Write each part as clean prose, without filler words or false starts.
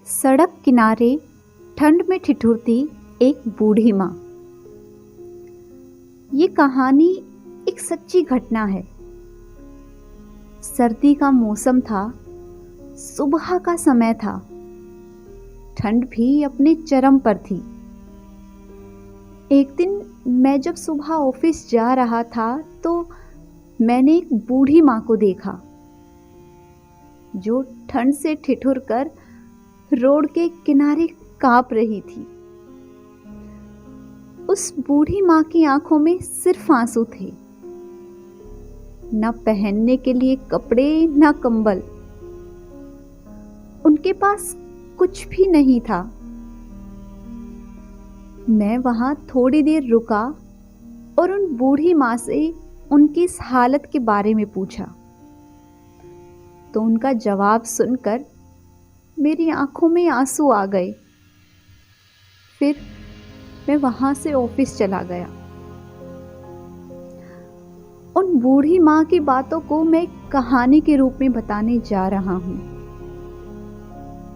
सड़क किनारे ठंड में ठिठुरती एक बूढ़ी माँ। ये कहानी एक सच्ची घटना है। सर्दी का मौसम था, सुबह का समय था, ठंड भी अपने चरम पर थी। एक दिन मैं जब सुबह ऑफिस जा रहा था तो मैंने एक बूढ़ी माँ को देखा जो ठंड से ठिठुर कर रोड के किनारे कांप रही थी। उस बूढ़ी माँ की आंखों में सिर्फ आंसू थे, न पहनने के लिए कपड़े न कंबल। उनके पास कुछ भी नहीं था। मैं वहां थोड़ी देर रुका और उन बूढ़ी माँ से उनकी इस हालत के बारे में पूछा तो उनका जवाब सुनकर मेरी आंखों में आंसू आ गए। फिर मैं वहां से ऑफिस चला गया। उन बूढ़ी माँ की बातों को मैं एक कहानी के रूप में बताने जा रहा हूं।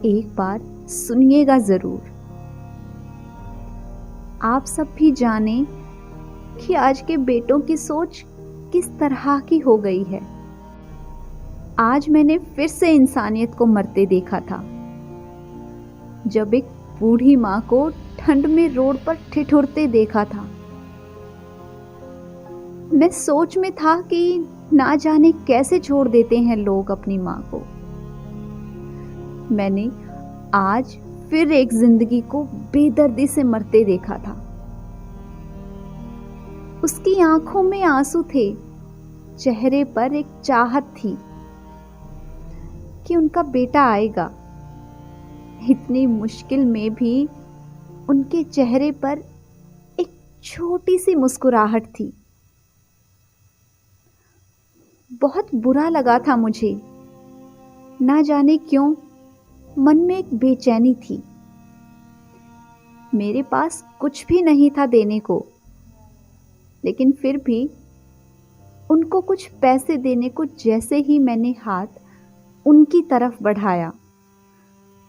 एक बार सुनिएगा जरूर। आप सब भी जाने कि आज के बेटों की सोच किस तरह की हो गई है। आज मैंने फिर से इंसानियत को मरते देखा था जब एक बूढ़ी माँ को ठंड में रोड पर ठिठुरते देखा था। मैं सोच में था कि ना जाने कैसे छोड़ देते हैं लोग अपनी माँ को। मैंने आज फिर एक जिंदगी को बेदर्दी से मरते देखा था। उसकी आंखों में आंसू थे, चेहरे पर एक चाहत थी कि उनका बेटा आएगा। इतनी मुश्किल में भी उनके चेहरे पर एक छोटी सी मुस्कुराहट थी। बहुत बुरा लगा था मुझे। ना जाने क्यों मन में एक बेचैनी थी। मेरे पास कुछ भी नहीं था देने को, लेकिन फिर भी उनको कुछ पैसे देने को जैसे ही मैंने हाथ उनकी तरफ बढ़ाया,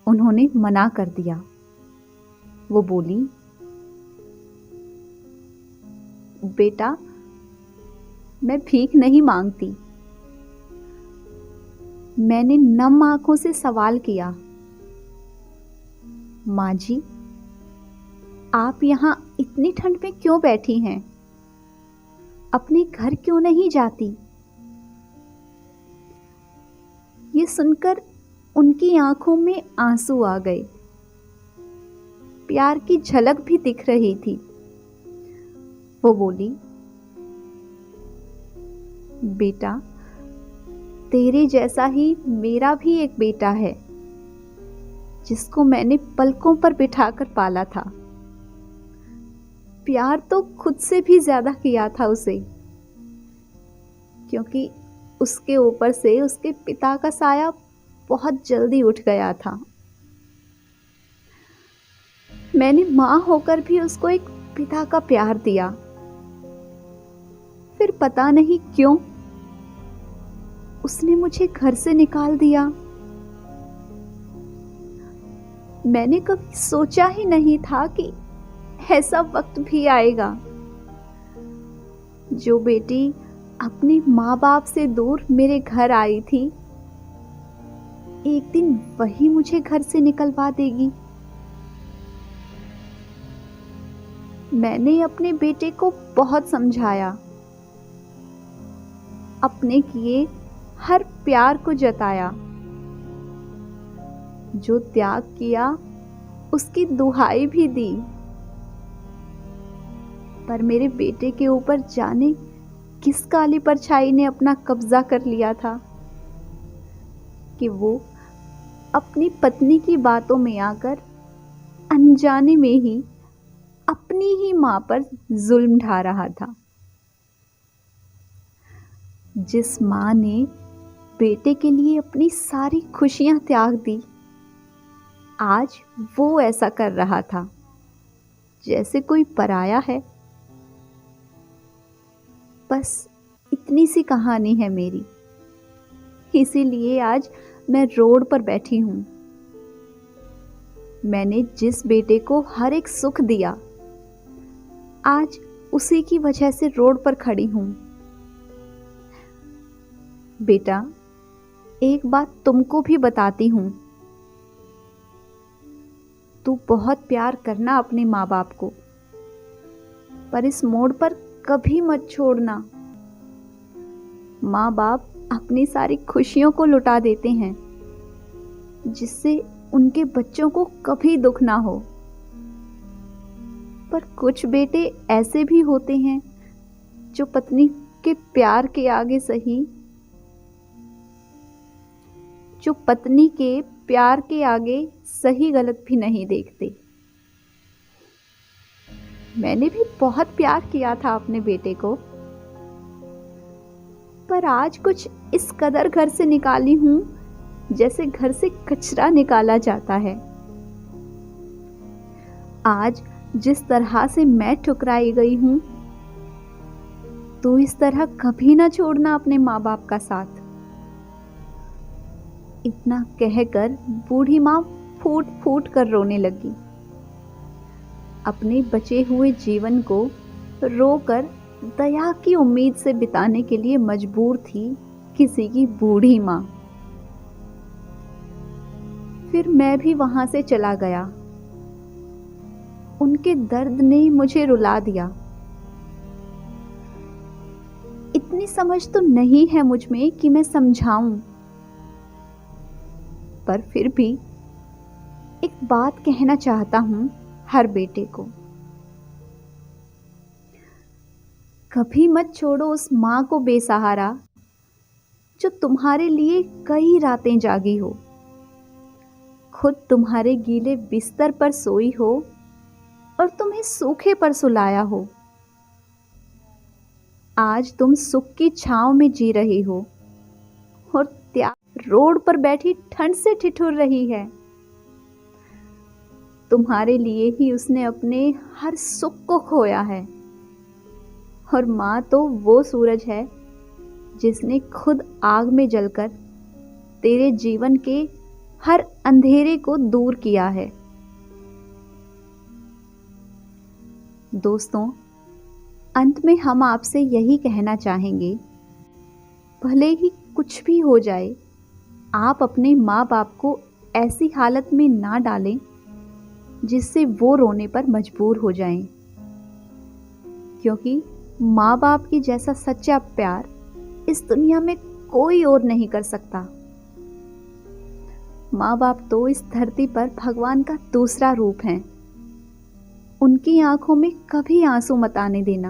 उन्होंने मना कर दिया। वो बोली, बेटा, मैं भीख नहीं मांगती। मैंने नम आंखों से सवाल किया, माँ जी, आप यहां इतनी ठंड में क्यों बैठी हैं? अपने घर क्यों नहीं जाती? ये सुनकर उनकी आंखों में आंसू आ गए। प्यार की झलक भी दिख रही थी। वो बोली, बेटा, तेरे जैसा ही मेरा भी एक बेटा है जिसको मैंने पलकों पर बिठाकर पाला था। प्यार तो खुद से भी ज्यादा किया था उसे, क्योंकि उसके ऊपर से उसके पिता का साया बहुत जल्दी उठ गया था। मैंने मां होकर भी उसको एक पिता का प्यार दिया। फिर पता नहीं क्यों उसने मुझे घर से निकाल दिया। मैंने कभी सोचा ही नहीं था कि ऐसा वक्त भी आएगा। जो बेटी अपने माँ बाप से दूर मेरे घर आई थी, एक दिन वही मुझे घर से निकलवा देगी। मैंने अपने बेटे को बहुत समझाया, अपने किए हर प्यार को जताया। जो त्याग किया उसकी दुहाई भी दी, पर मेरे बेटे के ऊपर जाने किस काली परछाई ने अपना कब्जा कर लिया था कि वो अपनी पत्नी की बातों में आकर अनजाने में ही अपनी ही मां पर जुल्म ढा रहा था। जिस मां ने बेटे के लिए अपनी सारी खुशियां त्याग दी, आज वो ऐसा कर रहा था जैसे कोई पराया है। बस इतनी सी कहानी है मेरी, इसीलिए आज मैं रोड पर बैठी हूं। मैंने जिस बेटे को हर एक सुख दिया, आज उसी की वजह से रोड पर खड़ी हूं। बेटा, एक बात तुमको भी बताती हूं, तू बहुत प्यार करना अपने माँ बाप को, पर इस मोड़ पर कभी मत छोड़ना। माँ बाप अपनी सारी खुशियों को लुटा देते हैं, जिससे उनके बच्चों को कभी दुख ना हो। पर कुछ बेटे ऐसे भी होते हैं जो पत्नी के प्यार के आगे सही, जो पत्नी के प्यार के आगे सही गलत भी नहीं देखते। मैंने भी बहुत प्यार किया था अपने बेटे को, पर आज कुछ इस कदर घर से निकाली हूं जैसे घर से कचरा निकाला जाता है। आज जिस तरह से मैं ठुकराई गई हूं, तो इस तरह कभी ना छोड़ना अपने माँ बाप का साथ। इतना कहकर बूढ़ी माँ फूट फूट कर रोने लगी। अपने बचे हुए जीवन को रोकर दया की उम्मीद से बिताने के लिए मजबूर थी किसी की बूढ़ी माँ। फिर मैं भी वहां से चला गया। उनके दर्द ने मुझे रुला दिया। इतनी समझ तो नहीं है मुझ में कि मैं समझाऊं, पर फिर भी एक बात कहना चाहता हूं हर बेटे को। कभी मत छोड़ो उस मां को बेसहारा जो तुम्हारे लिए कई रातें जागी हो, खुद तुम्हारे गीले बिस्तर पर सोई हो और तुम्हें सूखे पर सुलाया हो। आज तुम सुख की छांव में जी रही हो और त्याग रोड पर बैठी ठंड से ठिठुर रही है। तुम्हारे लिए ही उसने अपने हर सुख को खोया है। और माँ तो वो सूरज है जिसने खुद आग में जलकर तेरे जीवन के हर अंधेरे को दूर किया है। दोस्तों, अंत में हम आपसे यही कहना चाहेंगे, भले ही कुछ भी हो जाए, आप अपने माँ बाप को ऐसी हालत में ना डालें जिससे वो रोने पर मजबूर हो जाएं, क्योंकि माँ बाप की जैसा सच्चा प्यार इस दुनिया में कोई और नहीं कर सकता। माँ बाप तो इस धरती पर भगवान का दूसरा रूप हैं। उनकी आंखों में कभी आंसू मत आने देना।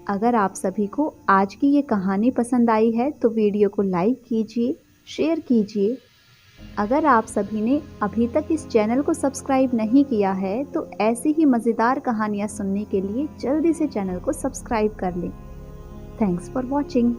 अगर आप सभी को आज की ये कहानी पसंद आई है तो वीडियो को लाइक कीजिए, शेयर कीजिए। अगर आप सभी ने अभी तक इस चैनल को सब्सक्राइब नहीं किया है तो ऐसी ही मज़ेदार कहानियाँ सुनने के लिए जल्दी से चैनल को सब्सक्राइब कर लें। Thanks for watching.